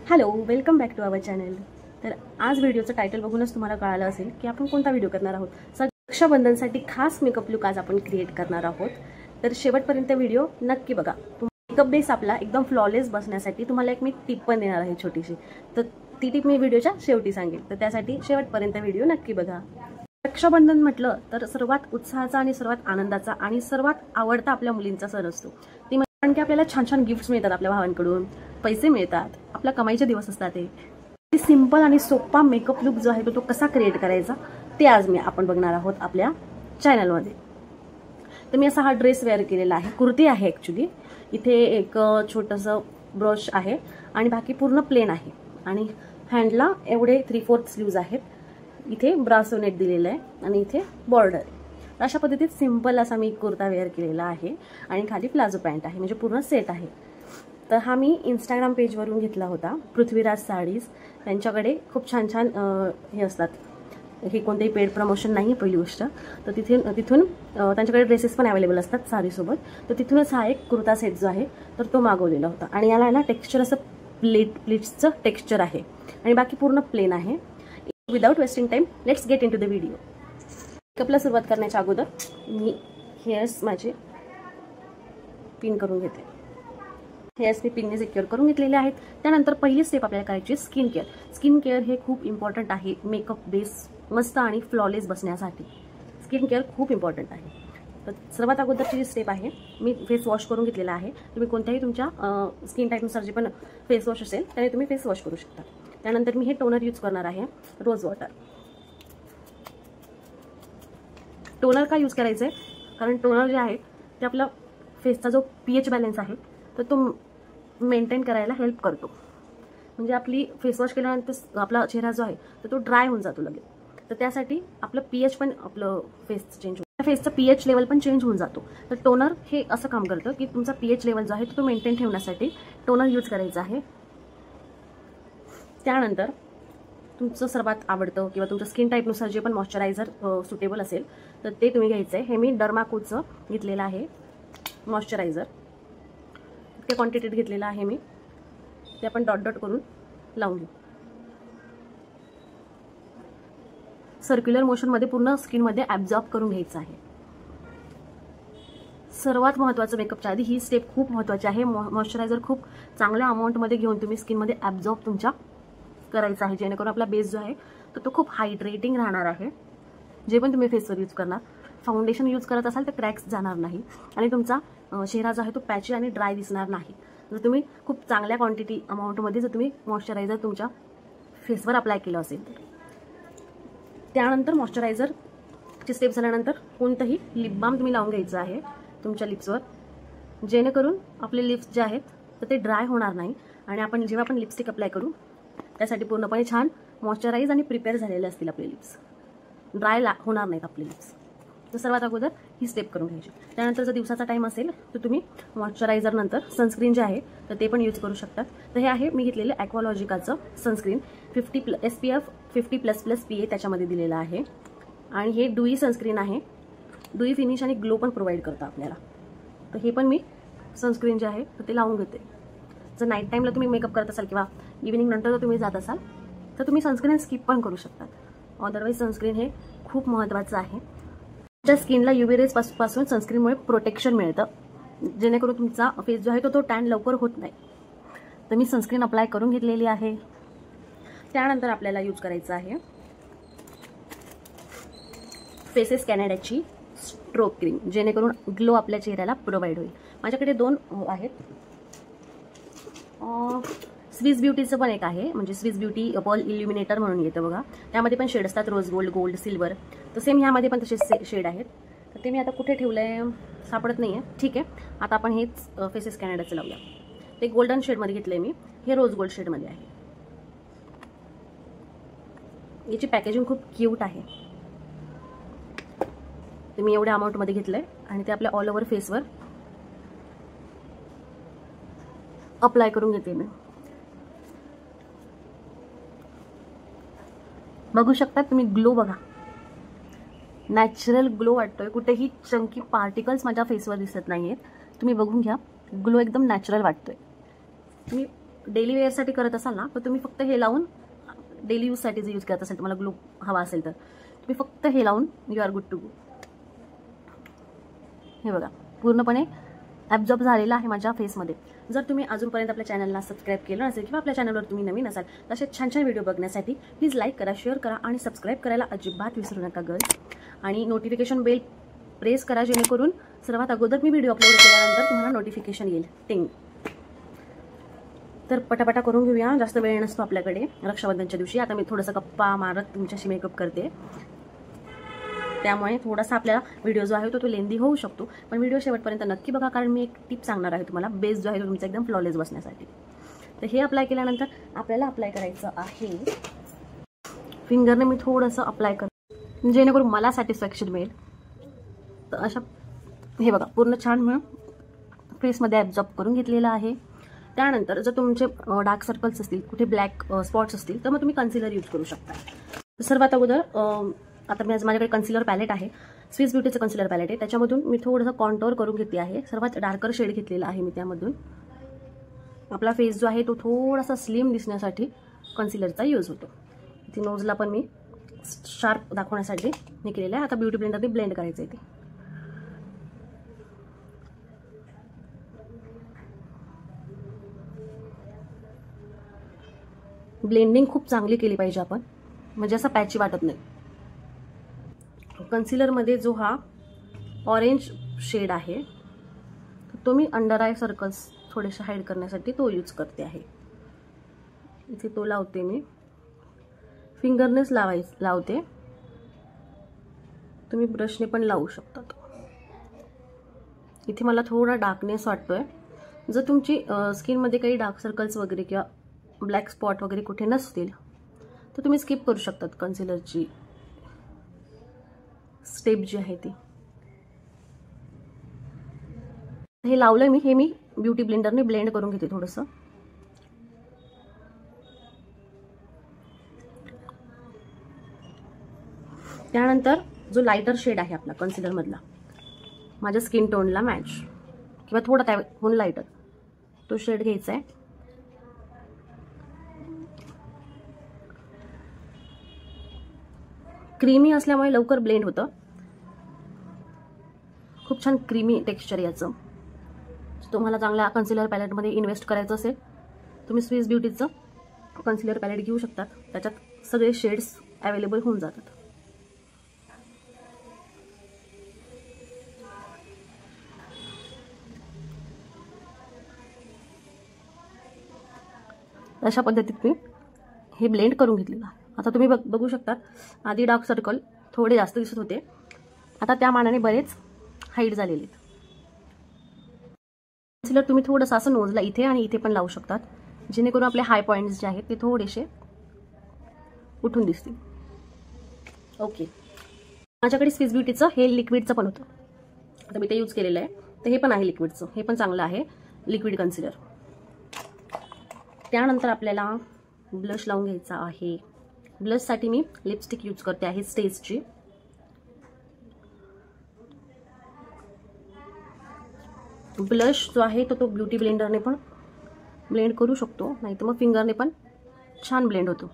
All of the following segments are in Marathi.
Hello, welcome back to our channel. तर आज व्हिडिओचं टायटल बघूनच तुम्हाला कळालं असेल की आपण कोणता व्हिडिओ करणार आहोत। रक्षाबंधनसाठी खास मेकअप लुक आज आपण क्रिएट करणार आहोत। तर शेवटपर्यंत व्हिडिओ नक्की बघा। मेकअप बेस आपला एकदम फ्लॉलेस बसण्यासाठी तुम्हाला एक मी टिप पण देणार आहे छोटीशी। तर ती टिप मी व्हिडिओच्या शेवटी सांगेल, तर त्यासाठी शेवटपर्यंत व्हिडिओ नक्की बघा। रक्षाबंधन म्हटलं तर सर्वात उत्साहाचा आणि सर्वात आनंदाचा आणि सर्वात आवडता आपल्या मुलींचा सण असतो। ती कारण की आपल्याला छान छान गिफ्ट्स मिळतात, आपल्या भावांकडून पैसे मिळतात, आपल्या कमाईचे दिवस असतात। ते सिंपल आणि सोपा मेकअप लुक जो आहे तो कसा क्रिएट करायचा ते आज आपण बघणार आहोत आपल्या चॅनलमध्ये। तर मी असा हा ड्रेस वेअर केलेला आहे, कुर्ती आहे ॲक्च्युली। इथे एक छोटंसं ब्रश आहे आणि बाकी पूर्ण प्लेन आहे आणि हँडला एवढे 3/4 स्लीव्ज आहेत। इथे ब्रासो नेट दिलेला आहे आणि इथे बॉर्डर। अशा पद्धतीत सिंपल असा मी कुर्ता वेअर केलेला आहे आणि खाली प्लाझो पॅन्ट आहे, म्हणजे पूर्ण सेट आहे। तर हा मी इंस्टाग्राम पेजवरून घेतला होता, पृथ्वीराज साडीज। त्यांच्याकडे खूप छान छान हे असतात, हे कोणतेही पेड प्रमोशन नाही आहे पहिली गोष्ट। तर तिथून त्यांच्याकडे ड्रेसेस पण अवेलेबल असतात साडीसोबत। तर तिथूनच हा एक कुर्ता सेट जो आहे तर तो मागवलेला होता आणि याला ना टेक्स्चर असं प्लीट्सचं टेक्स्चर आहे आणि बाकी पूर्ण प्लेन आहे। Without wasting time let's get into the video. मेकअपला सुरुवात करण्याच्या अगोदर मी हेअर्स माझे पिन करून घेते। हेअर्स मी पिनने सिक्युअर करून घेतलेले आहेत। त्यानंतर पहिली स्टेप आपल्याला करायची स्किन केअर। स्किन केअर हे खूप इम्पॉर्टंट आहे मेकअप बेस मस्त आणि फ्लॉलेस बसण्यासाठी। स्किन केअर खूप इम्पॉर्टंट आहे। तर सर्वात अगोदरची जी स्टेप आहे, मी फेस वॉश करून घेतलेला आहे। तुम्ही कोणत्याही तुमच्या स्किन टाईपनुसार जे पण फेस वॉश असेल त्याने तुम्ही फेस वॉश करू शकता। त्यानंतर मी हे टोनर यूज करणार आहे, रोज वॉटर। टोनर का यूज करायचं आहे, कारण टोनर जे आहे ते आपला फेसचा जो pH बॅलन्स आहे तर तो मेंटेन करायला हेल्प करतो। म्हणजे आपली फेस वॉश केल्यानंतर आपला चेहरा जो आहे तर तो ड्राय होऊन जातो लगेच। तर त्यासाठी आपलं pH पण आपलं फेसचं चेंज होतं, फेसचा pH लेवल पण चेंज होऊन जातो। तर टोनर हे असं काम करतं की तुमचा pH लेवल जो आहे तो मेंटेन ठेवण्यासाठी टोनर यूज करायचा आहे। त्यानंतर तुमचं सर्वात आवडतं किंवा तुमच्या स्किन टाईपनुसार जे पण मॉइश्चरायझर सुटेबल असेल तर ते तुम्ही घ्यायचं आहे। हे मी डर्माकोचं घेतलेलं आहे मॉइश्चरायझर, ते क्वांटिटीत घेतलेलं आहे मी। ते आपण डॉट डॉट करून लावून घेऊ। सर्क्युलर मोशनमध्ये पूर्ण स्किनमध्ये ॲब्झॉर्ब करून घ्यायचं आहे। सर्वात महत्त्वाचं मेकअपच्या आधी ही स्टेप खूप महत्त्वाची आहे। मॉइश्चरायझर खूप चांगल्या अमाऊंटमध्ये घेऊन तुम्ही स्किनमध्ये ॲब्झॉर्ब तुमच्या करायचं आहे, जेणेकरून आपला बेस जो आहे तर तो खूप हायड्रेटिंग राहणार आहे। जे पण तुम्ही फेसवर यूज करणार, फाउंडेशन यूज करत असाल तर क्रॅक्स जाणार नाही आणि तुमचा चेहरा जो आहे तो पॅची आणि ड्राय दिसणार नाही। जर तुम्ही खूप चांगल्या क्वांटिटी अमाऊंटमध्ये जर तुम्ही मॉइश्चरायझर तुमच्या फेसवर अप्लाय केलं असेल तर। त्यानंतर मॉइश्चरायझरची स्टेप झाल्यानंतर कोणतंही लिप बाम तुम्ही लावून घ्यायचं आहे तुमच्या लिप्सवर, जेणेकरून आपले लिप्स जे आहेत तर ते ड्राय होणार नाही आणि आपण जेव्हा आपण लिपस्टिक अप्लाय करू त्यासाठी पूर्णपणे छान मॉइश्चराइज आणि प्रिपेअर झालेले असतील आपले लिप्स, ड्राय होणार नाहीत आपले लिप्स। तर सर्वात अगोदर ही स्टेप करून घ्यायची। त्यानंतर जर दिवसाचा टाइम असेल तर तुम्ही मॉइश्चरायझर नंतर सनस्क्रीन जे आहे तर ते पण यूज करू शकतात। तर हे आहे मी घेतलेलं ॲक्वालॉजिकाचं सनस्क्रीन, 50 SPF 50++ PA त्याच्यामध्ये दिलेलं आहे आणि हे डुई सनस्क्रीन आहे। डुई फिनिश आणि ग्लो पण प्रोव्हाइड करतं आपल्याला। तर हे पण मी सनस्क्रीन जे आहे तर ते लावून घेते। जर नाईट टाईमला तुम्ही मेकअप करत असाल किंवा इव्हिनिंग नंतर जर तुम्ही जात असाल तर तुम्ही सनस्क्रीन स्किप पण करू शकतात। अदरवाईज सनस्क्रीन हे खूप महत्त्वाचं आहे। तुमच्या स्किनला UV रेज पासून सनस्क्रीनमुळे प्रोटेक्शन मिळतं, जेणेकरून तुमचा फेस जो आहे तो टॅन लवकर होत नाही। तर मी सनस्क्रीन अप्लाय करून घेतलेली आहे। त्यानंतर आपल्याला यूज करायचं आहे फेसेस कॅनडाची स्ट्रोक क्रीम, जेणेकरून ग्लो आपल्या चेहऱ्याला प्रोव्हाइड होईल। माझ्याकडे 2 आहेत। स्विस ब्युटीचं पण एक आहे, म्हणजे स्विस ब्युटी पर्ल इल्युमिनेटर म्हणून येतं बघा। त्यामध्ये पण शेड असतात, रोज गोल्ड, गोल्ड, सिल्वर। तर सेम ह्यामध्ये पण तसे शेड आहेत। तर ते मी आता कुठे ठेवलंय सापडत नाही आहे। ठीक आहे, आता आपण हेच फेसेस कॅनडाचं लावूया। ते गोल्डन शेडमध्ये घेतलंय मी, हे रोज गोल्ड शेडमध्ये आहे। याची पॅकेजिंग खूप क्यूट आहे। ते मी एवढ्या अमाऊंटमध्ये घेतलंय आणि ते आपल्या ऑल ओव्हर फेसवर अप्लाय करून घेते मी। बघू शकता तुम्ही, ग्लो बघा, नॅचरल ग्लो वाटतोय। कुठेही चंकी पार्टिकल्स माझ्या फेसवर दिसत नाहीयेत। तुम्ही बघून घ्या, ग्लो एकदम नॅचरल वाटतोय। तुम्ही डेली वेअरसाठी करत असाल ना, तर तुम्ही फक्त हे लावून डेली यूजसाठी जर यूज करत असेल, तुम्हाला ग्लो हवा असेल तर तुम्ही फक्त हे लावून you are good to go. हे बघा पूर्णपणे ॲब्झॉर्ब झालेला आहे माझ्या फेसमध्ये. जर तुम्ही अजूनपर्यंत आपल्या चॅनलला सबस्क्राईब केलं नसेल किंवा आपल्या चॅनलवर तुम्ही नवीन असाल, तसे छान छान व्हिडिओ बघण्यासाठी प्लीज लाईक करा, शेअर करा आणि सबस्क्राईब करायला अजिबात विसरू नका गर्ल्स. आणि नोटिफिकेशन बेल प्रेस करा, जेणेकरून सर्वात अगोदर मी व्हिडिओ अपलोड केल्यानंतर तुम्हाला नोटिफिकेशन येईल टिंग. तर पटापटा करून घेऊया, जास्त वेळ नसतो आपल्याकडे रक्षाबंधनच्या दिवशी. आता मी थोडंसं गप्पा मारत तुमच्याशी मेकअप करते, त्यामुळे थोडासा आपल्याला व्हिडिओ जो आहे तो लेंदी होऊ शकतो. पण व्हिडिओ शेवटपर्यंत नक्की बघा, कारण मी एक टिप सांगणार आहे तुम्हाला, बेस जो आहे तो तुमचा एकदम फ्लॉलेस बसण्यासाठी. तर हे अप्लाय केल्यानंतर आपल्याला अप्लाय करायचं आहे फिंगरने. मी थोडंसं अप्लाय कर, जेणेकरून मला सॅटिस्फॅक्शन मिळेल. तर अशा हे बघा पूर्ण छान मी फेसमध्ये ॲब्झॉर्ब करून घेतलेलं आहे. त्यानंतर जर तुमचे डार्क सर्कल्स असतील, कुठे ब्लॅक स्पॉट्स असतील, तर मग तुम्ही कन्सिलर यूज करू शकता. सर्वात अगोदर आता माझ्याकडे कन्सिलर पॅलेट आहे, स्विस ब्युटीचं कन्सिलर पॅलेट आहे. त्याच्यामधून मी थोडंसं कॉन्टोर करून घेतली आहे. सर्वात डार्कर शेड घेतलेला आहे मी त्यामधून. आपला फेस जो आहे तो थोडासा स्लिम दिसण्यासाठी कन्सिलरचा यूज होतो. ती नोजला पण मी शार्प दाखवण्यासाठी मी केलेलं आहे. आता ब्युटी ब्लेंडरने ब्लेंड करायचं आहे ते. ब्लेंडिंग खूप चांगली केली पाहिजे आपण, म्हणजे असं पॅची वाटत नाही. कन्सिलरमध्ये जो हा ऑरेंज शेड आहे तो मी अंडर आय सर्कल्स थोडेसे हाईड करण्यासाठी तो यूज करते आहे. इथे तो लावते मी, फिंगरनेच लावते. तुम्ही ब्रशने पण लावू शकता. इथे मला थोडा डार्कनेस वाटतोय. जर तुमची स्किनमध्ये काही डार्क सर्कल्स वगैरे किंवा ब्लॅक स्पॉट वगैरे कुठे नसतील तर तुम्ही स्किप करू शकतात कन्सिलरची स्टेप जी आहे ती. हे लावलंय मी, हे मी ब्युटी ब्लेंडरने ब्लेंड करून घेते थोडंसं. त्यानंतर जो लायटर शेड आहे आपला कन्सिलर मधला, माझ्या स्किन टोनला मॅच किंवा थोडा त्याहून लायटर, तो शेड घ्यायचा आहे. क्रीमी असल्यामुळे लवकर ब्लेंड होतं. खूप छान क्रीमी टेक्स्चर याचं. तुम्हाला चांगल्या कन्सिलर पॅलेटमध्ये इन्व्हेस्ट करायचं असेल, तुम्ही स्विस ब्युटीचं कन्सिलर पॅलेट घेऊ शकतात. त्याच्यात सगळे शेड्स अवेलेबल होऊन जातात. अशा पद्धतीत मी हे ब्लेंड करून घेतलेलं आहे. आता तुम्ही बघू शकता, आधी डार्क सर्कल थोडे जास्त दिसत होते, आता त्या मानाने बरेच हाईड झालेले आहेत. कन्सिलर तुम्ही थोडंसं असं नोजला इथे आणि इथे पण लावू शकतात, जेणेकरून आपले हाय पॉईंट्स जे आहेत ते थोडेसे उठून दिसतील. ओके, माझ्याकडे स्विस ब्युटीचं हे लिक्विडचं पण होतं, आता मी ते यूज केलेलं आहे. तर हे पण आहे लिक्विडचं, हे पण चांगलं आहे लिक्विड कन्सिलर. त्यानंतर आपल्याला ब्लश लावून घ्यायचा आहे. ब्लशसाठी मी लिपस्टिक यूज करते आहे स्टेजची. ब्लश जो आहे तो ब्युटी ब्लेंडरने पण ब्लेंड करू शकतो, नाही तर मग फिंगरने पण छान ब्लेंड होतो.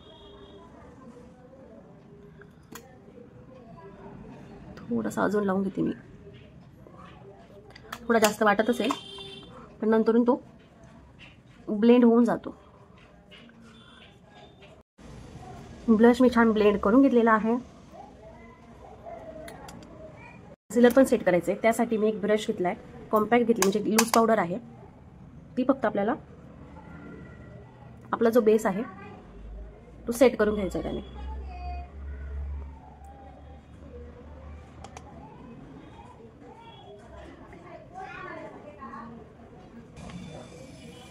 थोडासा अजून लावून घेते मी, थोडा जास्त वाटत असेल पण नंतरून तो ब्लेंड होऊन जातो. ब्लश मी छान ब्लेंड करून घेतलेला आहे. कन्सिलर पण सेट करायचे, त्यासाठी मी एक ब्रश घेतलाय, कॉम्पॅक्ट घेतली, म्हणजे लूज पावडर आहे ती. फक्त आपल्याला आपला जो बेस आहे तो सेट करून घ्यायचा आहे त्याने.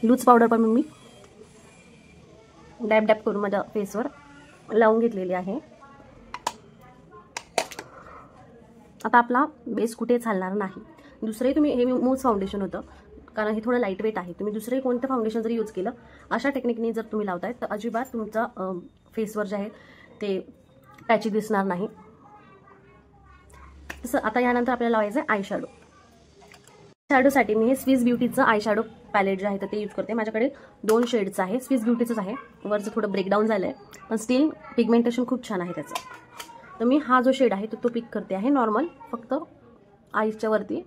लूज पावडर पण मी डॅब डॅब करून माझ्या फेसवर लावून घेतलेली आहे. आता आपला बेस कुठेच हलणार नाही. दुसरे तुम्ही, हे मूव्स फाउंडेशन होतं, कारण हे थोडं लाईट वेट आहे. तुम्ही दुसरे कोणतं फाउंडेशन जर यूज केलं अशा टेक्निकने जर तुम्ही लावताय तर अजिबात तुमचा फेसवर जे आहे ते पॅची दिसणार नाही. तसं आता यानंतर आपल्याला लावायचं आहे आय शॅडो. शॅडोसाठी मी हे स्विस ब्युटीचं आय शॅडो पॅलेट जे आहे तर ते यूज करते. माझ्याकडे 2 शेड्स आहे, स्विस ब्युटीचंच आहे. वरचं थोडं ब्रेकडाऊन झालं आहे पण स्टील पिगमेंटेशन खूप छान आहे त्याचं. तर मी हा जो शेड आहे तो पिक करते आहे नॉर्मल, फक्त आईसच्या वरती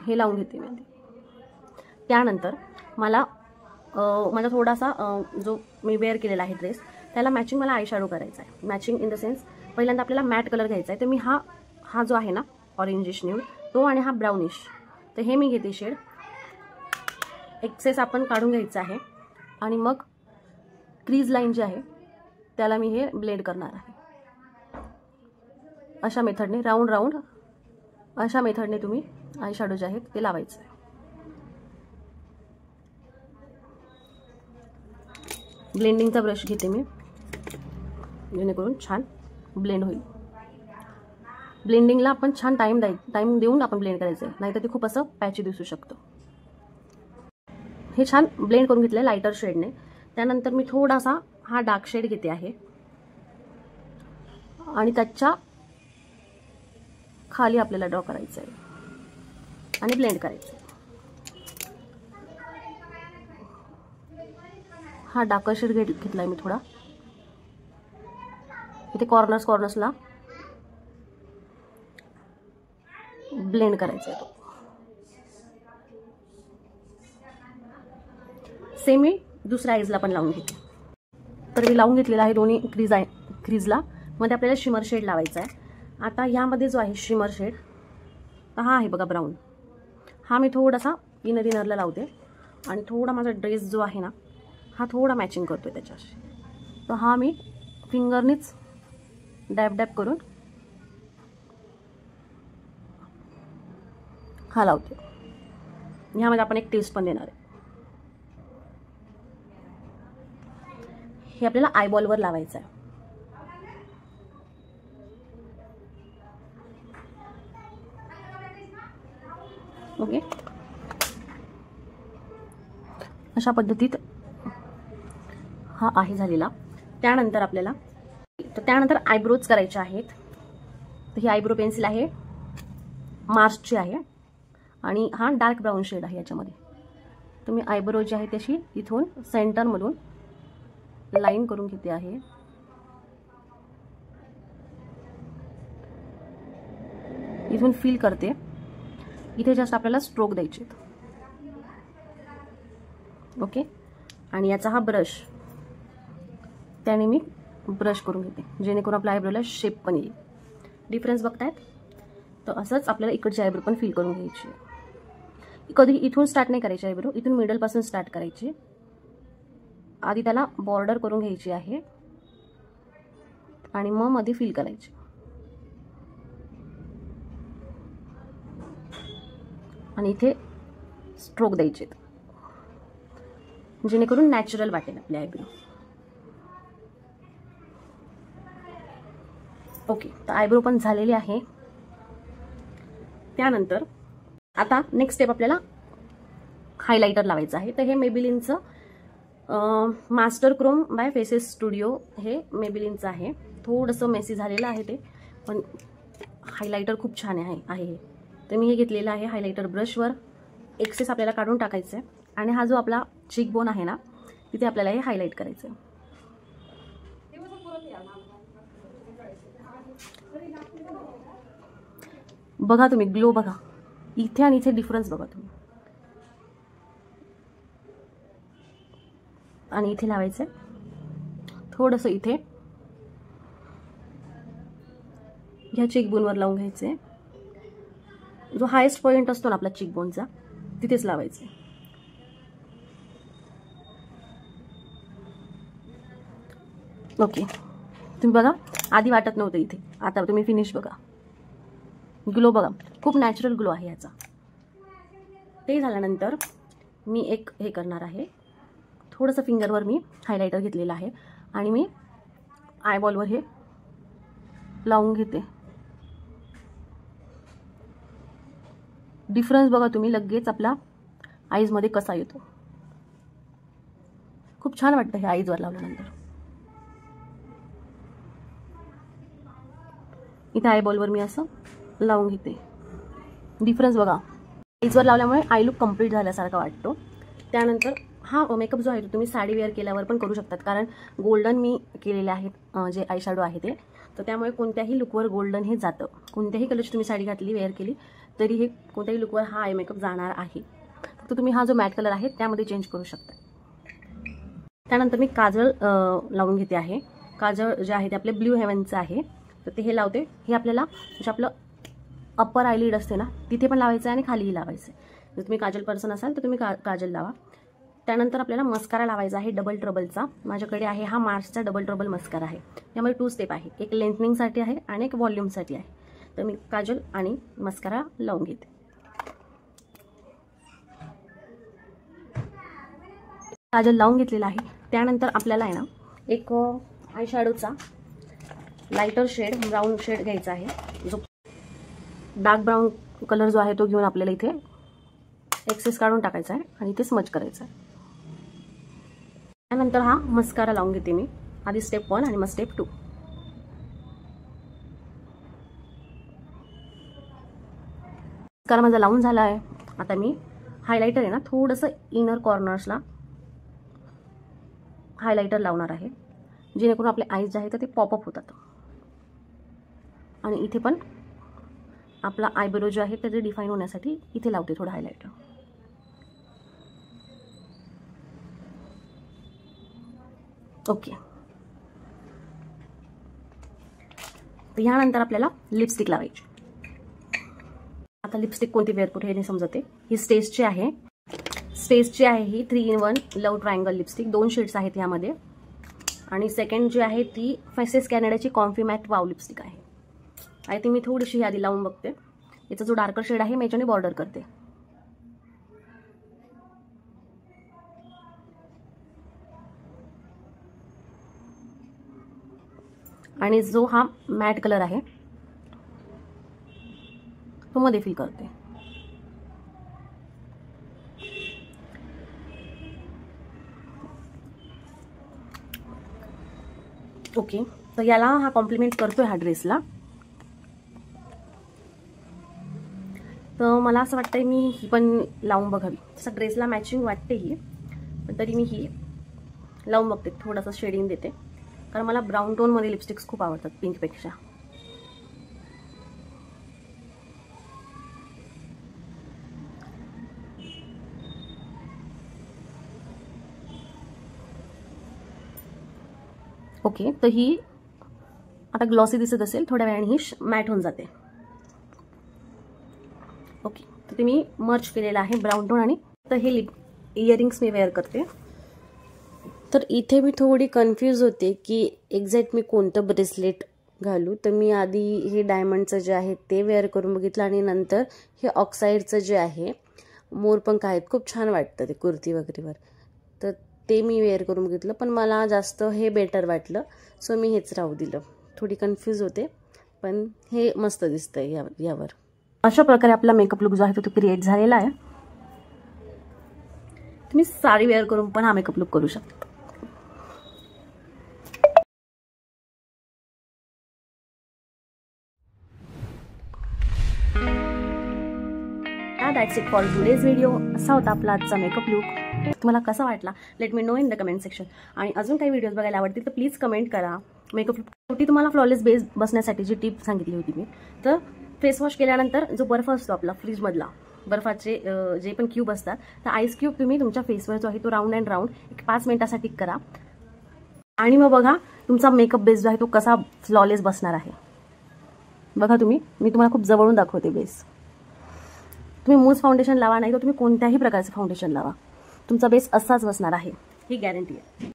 हे लावून घेते मी. त्यानंतर मला माझा थोडासा जो मी वेअर केलेला आहे ड्रेस त्याला मॅचिंग मला आय शॅडो करायचा आहे. मॅचिंग इन द सेन्स पहिल्यांदा आपल्याला मॅट कलर घ्यायचा आहे. तर मी हा जो आहे ना ऑरेंजिश न्यूड तो आणि हा ब्राउनिश, तर हे मी घेते शेड. एक्सेस आपण काढून घ्यायचं आहे आणि मग क्रीज लाईन जी आहे त्याला मी हे ब्लेंड करणार आहे. अशा मेथडने राऊंड राऊंड अशा मेथडने तुम्ही आय शॅडो जे आहेत ते लावायचं आहे. ब्लेंडिंगचा ब्रश घेते मी जेणेकरून छान ब्लेंड होईल. ब्लेंडिंगला आपण छान टाइम देऊन आपण ब्लेंड करायचं आहे, नाहीतर ते खूप असं पॅची दिसू शकतो. हे छान ब्लेंड करून घेतलं लायटर शेडने. त्यानंतर मी थोडासा हा डार्क शेड घेते आहे आणि त्याच्या खाली आपल्याला ड्रॉ करायचं आहे आणि ब्लेंड करायचं आहे. हा डार्कर शेड घेतलाय मी थोडा. इथे कॉर्नर्सला ब्लेंड करायचा आहे तो. सेम मी दुसऱ्या आईजला पण लावून घेते. तर मी लावून घेतलेला आहे दोन्ही क्रीजला. मध्ये आपल्याला शिमर शेड लावायचा आहे. आता यामध्ये जो आहे शिमर शेड हा आहे बघा ब्राऊन, हा मी थोडासा इनरला लावते आणि थोडा माझा ड्रेस जो आहे ना हा थोडा मॅचिंग करतोय त्याच्याशी. तर हा मी फिंगरनीच डॅब करून हा लावते. ह्यामध्ये आपण एक टेस्ट पण देणार आहे. हे आपल्याला आयबॉलवर लावायचं आहे. ओके, अशा पद्धतीत हा आहे झालेला. त्यानंतर आपल्याला आयब्रोज करायचे आहेत. तर ही आयब्रो पेन्सिल आहे, मार्सची आहे आणि हा डार्क ब्राऊन शेड आहे याच्यामध्ये. तर मी आयब्रो जी आहे त्याची इथून सेंटरमधून लाईन करून घेते आहे. इथून फिल करते. इथे जस्ट आपल्याला स्ट्रोक द्यायचे. ओके, आणि याचा हा ब्रश त्याने मी ब्रश करून घेते जेणेकरून आपल्या आयब्रोला शेप पण येईल. डिफरन्स बघतायत? तर असंच आपल्याला इकडची आयब्रो पण फिल करून घ्यायची. कधी इथून स्टार्ट नाही करायची आयब्रो, इथून मिडलपासून स्टार्ट करायची. आधी त्याला बॉर्डर करून घ्यायची आहे आणि मग मध्ये फिल करायची. आणि इथे स्ट्रोक द्यायचे जेणेकरून नॅचरल वाटेल आपली आयब्रो. ओके, तर आयब्रो पण झालेली आहे. त्यानंतर आता नेक्स्ट स्टेप आपल्याला हायलायटर लावायचं आहे. तर हे मेबिलिनचं master chrome by faces studio हे मेबिलिनचं आहे. थोडंसं मेसी झालेलं आहे ते, पण हायलायटर खूप छान आहे. तर मी हे घेतलेलं आहे हायलायटर ब्रशवर. एक्सेस आपल्याला काढून टाकायचं आहे आणि हा जो आपला चीक बोन आहे ना तिथे आपल्याला हे हायलाइट करायचं आहे. बघा तुम्ही ग्लो बघा इथे आणि इथे डिफरन्स बघा तुम्ही. आणि इथे लावायचं थोडंसं, इथे ह्या चीकबोनवर लावून घ्यायचे. जो हायेस्ट पॉइंट असतो ना आपला चीकबोनचा तिथेच लावायचे. ओके, तुम्ही बघा आधी वाटत नव्हतं इथे, आता तुम्ही फिनिश बघा. ग्लो बघा, खूप नॅचरल ग्लो आहे याचा. ते झाल्यानंतर मी एक हे करणार आहे. थोडंसं फिंगरवर मी हायलायटर घेतलेलं आहे आणि मी आयबॉलवर हे लावून घेते. डिफरन्स बघा तुम्ही लगेच आपला आईजमध्ये कसा येतो. खूप छान वाटतं हे आईजवर लावल्यानंतर. इथे आयबॉलवर मी असं लावून घेते. डिफरन्स बघा. आईजवर लावल्यामुळे आय लुक कंप्लीट झाल्यासारखा वाटतो. त्यानंतर हा मेकअप जो आहे तो तुम्ही साडी वेअर केल्यावर पण करू शकतात, कारण गोल्डन मी केलेले आहेत जे आय शॅडो आहे ते, तर त्यामुळे कोणत्याही लुकवर गोल्डन हे जातं. कोणत्याही कलरची तुम्ही साडी घातली वेअर केली तरी हे कोणत्याही लुकवर हा आय मेकअप जाणार आहे. फक्त तुम्ही हा जो मॅट कलर आहे त्यामध्ये चेंज करू शकता. त्यानंतर मी काजळ लावून घेते आहे. काजळ जे आहे ते आपले ब्ल्यू हेवनचं आहे, तर ते हे लावते. हे आपल्याला म्हणजे आपलं अप्पर आयलिड असते ना तिथे पण लावायचं आहे आणि खालीही लावायचं आहे. जर तुम्ही काजल पर्सन असाल तर तुम्ही काजल लावा. त्यानंतर आपल्याला मस्कारा लावायचा आहे डबल ट्रबलचा. माझ्याकडे आहे हा मार्सचा डबल ट्रबल मस्कारा आहे. यामध्ये 2 स्टेप आहे, एक लेंथनिंगसाठी आहे आणि एक व्हॉल्यूमसाठी आहे. तर मी काजल आणि मस्कारा लावून घेते. काजल लावून घेतलेला आहे. त्यानंतर आपल्याला आहे ना एक आय शॅडोचा लाइटर शेड ब्राऊन शेड घ्यायचा आहे. जो डार्क ब्राऊन कलर जो आहे तो घेऊन आपल्याला इथे एक्सेस काढून टाकायचा आहे आणि इथे स्मच करायचा आहे. त्यानंतर हा मस्कारा लावून घेते मी. आधी स्टेप 1 आणि मग स्टेप 2. मस्कारा माझा लावून झाला आहे. आता मी हायलायटर आहे ना थोडंसं इनर कॉर्नर्सला हायलायटर लावणार आहे, जेणेकरून आपले आईज जे आहेत ते पॉपअप होतात. आणि इथे पण आपला आयब्रो जो आहे त्याचे डिफाईन होण्यासाठी इथे लावते थोडं हायलायटर. ओके. तर यानंतर आपल्याला लिपस्टिक लावायची. आता लिपस्टिक कोणती वेअर करू हे नाही समजते. ही स्टेजची आहे. स्टेजची आहे ही 3-in-1 love triangle lipstick. 2 shades आहेत यामध्ये. आणि सेकंड जी आहे ती फेसेस कॅनडाची कॉम्फी मॅट वाव लिपस्टिक आहे. आय थिंक मी थोडीशी आधी लावून बघते. याचा जो डार्कर शेड आहे मी याच्याने बॉर्डर करते. आणि जो हा मॅट कलर आहे तो मध्ये फिल करते. ओके. तर याला हा कॉम्प्लिमेंट करतोय हा ड्रेसला. तर मला असं वाटतंय मी ही पण लावून बघावी. तसं ड्रेसला मॅचिंग वाटते ही, पण तरी मी ही लावून बघते. थोडंसं शेडिंग देते, कारण मला ब्राऊन टोनमध्ये लिपस्टिक्स खूप आवडतात पिंकपेक्षा. ओके. तर ही आता ग्लॉसी दिसत असेल, थोड्या वेळाने ही मॅट होऊन जाते. ओके. तर ते मी मर्च केलेला आहे ब्राऊन टोन. आणि तर हे इयरिंग्स मी वेअर करते. तर इथे मी थोडी कन्फ्यूज होते की एक्झॅक्ट मी कोणतं ब्रेसलेट घालू. तर मी आधी हे डायमंडचं जे आहे ते वेअर करून बघितलं आणि नंतर हे ऑक्साईडचं जे आहे मोरपंख आहेत, खूप छान वाटतं ते कुर्ती वगैरेवर, तर ते मी वेअर करून बघितलं. पण मला जास्त हे बेटर वाटलं, सो मी हेच राहू दिलं. थोडी कन्फ्यूज होते, पण हे मस्त दिसतंय यावर. अशा प्रकारे आपला मेकअप लुक जो आहे तो क्रिएट झालेला आहे. तुम्ही साडी वेअर करून पण हा मेकअप लुक करू शकता. That's it for today's video. असा होता आपला आजचा मेकअप लुक. तुम्हाला कसा वाटला let me know in the comment section. आणि अजून काही व्हिडिओज बघायला आवडतील तर प्लीज कमेंट करा. मेकअप लुक तुम्हाला फ्लॉलेस बेस बसण्यासाठी जी टिप सांगितली होती मी, तर फेस वॉश केल्यानंतर जो बर्फ असतो आपला फ्रीजमधला, बर्फाचे जे पण क्यूब असतात, तर आईस क्यूब तुम्ही तुमच्या फेसवर जो आहे तो राऊंड अँड राऊंड एक 5 मिनिटासाठी करा. आणि मग बघा तुमचा मेकअप बेस जो आहे तो कसा फ्लॉलेस बसणार आहे. बघा मी तुम्हाला खूप जवळून दाखवते बेस. तुम्ही मूज फाउंडेशन लावा, नाही तर तुम्ही कोणत्याही प्रकारचं फाउंडेशन लावा, तुमचा बेस असाच बसणार आहे, ही गॅरंटी आहे.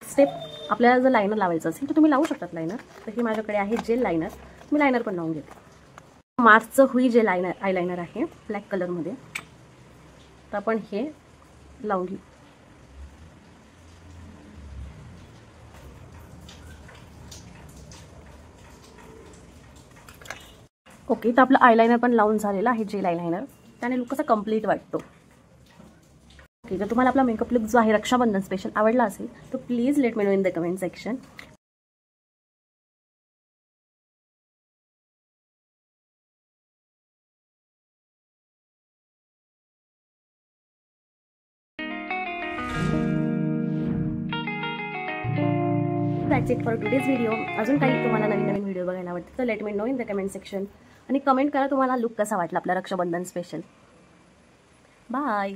स्टेप आपल्याला जर लायनर लावायचं असेल तर तुम्ही लावू शकतात लायनर. तर हे माझ्याकडे आहे जेल लायनर, मी लायनर पण लावून घेते. मार्सचं हुई जेल आयलायनर आहे ब्लॅक कलरमध्ये, तर आपण हे लावून घेऊ. ओके. तर आपलं आयलायनर पण लावून झालेलं आहे जेल आयलायनर, त्याने लुक कसा कम्प्लीट वाटतो. ओके. नक्की. जर तुम्हाला आपला मेकअप लुक जो आहे रक्षाबंधन स्पेशल आवडला असेल तर please let me know in the comment section. That's it for today's video. अजून काही तुम्हाला नवीन नवीन व्हिडिओ बघायला आवडते तर let me know in the comment section. आणि कमेंट करा तुम्हाला लुक कसा वाटला आपला रक्षाबंधन स्पेशल. बाय.